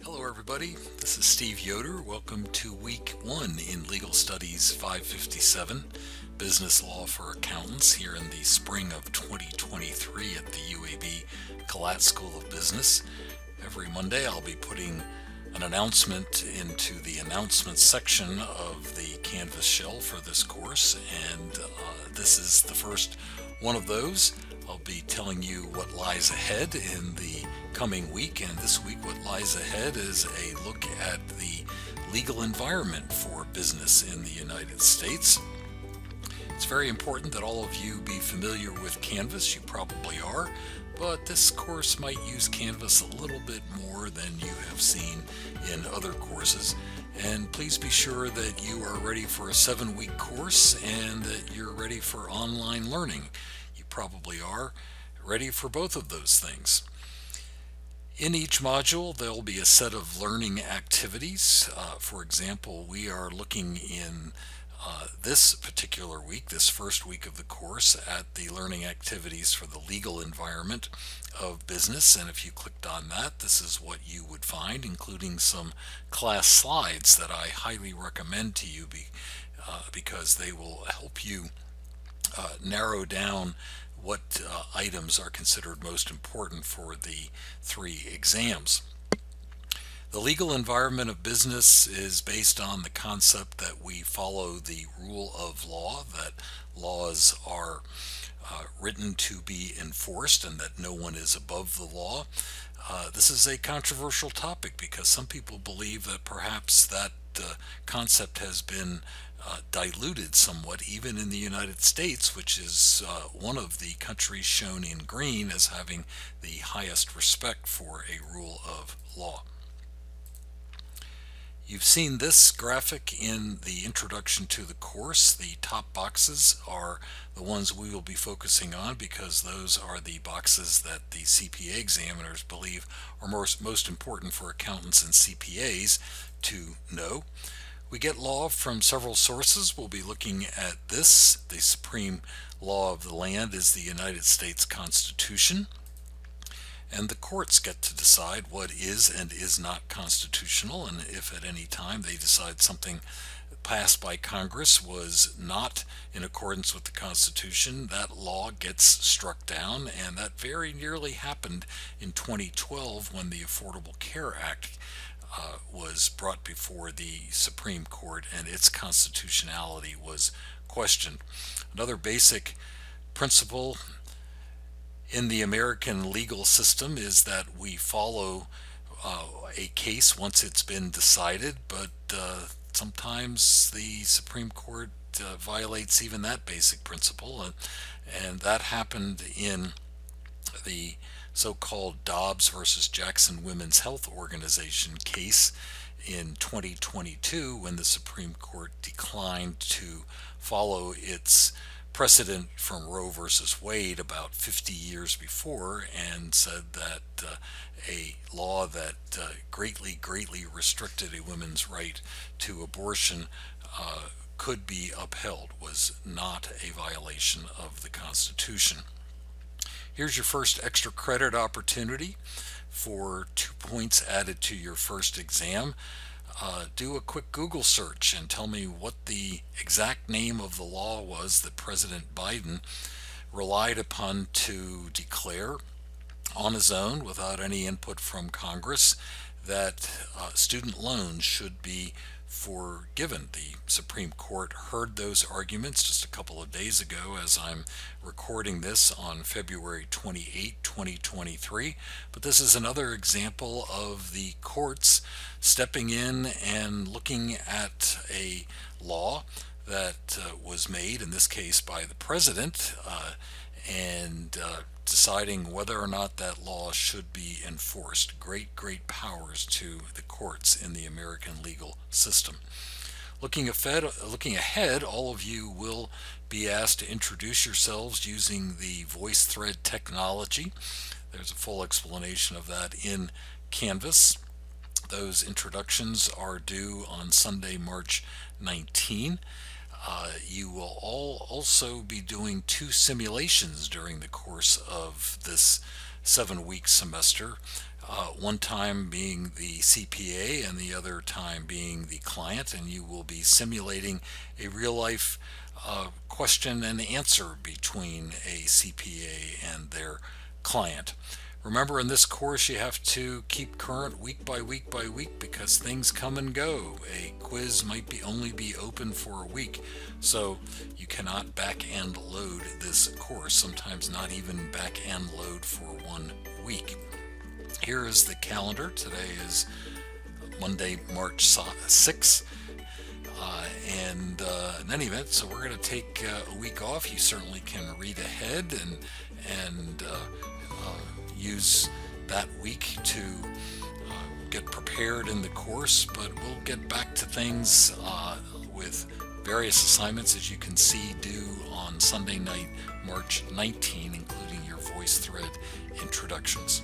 Hello, everybody. This is Steve Yoder. Welcome to week one in Legal Studies 557, Business Law for Accountants, here in the spring of 2023 at the UAB Galat School of Business. Every Monday, I'll be putting an announcement into the announcements section of the Canvas shell for this course, and this is the first one of those. I'll be telling you what lies ahead in the coming week, and this week what lies ahead is a look at the legal environment for business in the United States. It's very important that all of you be familiar with Canvas. You probably are, but this course might use Canvas a little bit more than you have seen in other courses. And please be sure that you are ready for a 7-week course and that you're ready for online learning. You probably are ready for both of those things. In each module, there will be a set of learning activities. For example, we are looking in this particular week, this first week of the course, at the learning activities for the legal environment of business. And if you clicked on that, this is what you would find, including some class slides that I highly recommend to you because they will help you narrow down what items are considered most important for the 3 exams. The legal environment of business is based on the concept that we follow the rule of law, that laws are written to be enforced and that no one is above the law. This is a controversial topic because some people believe that perhaps that concept has been diluted somewhat, even in the United States, which is one of the countries shown in green as having the highest respect for a rule of law. You've seen this graphic in the introduction to the course. The top boxes are the ones we will be focusing on because those are the boxes that the CPA examiners believe are most important for accountants and CPAs to know. We get law from several sources. We'll be looking at this. The supreme law of the land is the United States Constitution. And the courts get to decide what is and is not constitutional, and if at any time they decide something passed by Congress was not in accordance with the Constitution, that law gets struck down, and that very nearly happened in 2012 when the Affordable Care Act was brought before the Supreme Court and its constitutionality was questioned. Another basic principle in the American legal system is that we follow a case once it's been decided, but sometimes the Supreme Court violates even that basic principle, and that happened in the so-called Dobbs versus Jackson Women's Health Organization case in 2022 when the Supreme Court declined to follow its precedent from Roe versus Wade about 50 years before and said that a law that greatly restricted a woman's right to abortion could be upheld, was not a violation of the Constitution. Here's your first extra credit opportunity for 2 points added to your first exam. Do a quick Google search and tell me what the exact name of the law was that President Biden relied upon to declare on his own, without any input from Congress, that student loans should be forgiven. The Supreme Court heard those arguments just a couple of days ago as I'm recording this on February 28, 2023. But this is another example of the courts stepping in and looking at a law that was made, in this case by the president, and deciding whether or not that law should be enforced. Great powers to the courts in the American legal system. Looking ahead, all of you will be asked to introduce yourselves using the VoiceThread technology. There's a full explanation of that in Canvas. Those introductions are due on Sunday, March 19. You will all also be doing 2 simulations during the course of this 7-week semester. one time being the CPA and the other time being the client, and you will be simulating a real life question and answer between a CPA and their client. Remember, in this course, you have to keep current week by week by week because things come and go. A quiz might be only be open for a week, so you cannot back end load this course, sometimes not even back end load for 1 week. Here is the calendar. Today is Monday, March 6th. In any event, so we're going to take a week off. You certainly can read ahead and use that week to get prepared in the course, but we'll get back to things with various assignments, as you can see, due on Sunday night, March 19, including your VoiceThread introductions.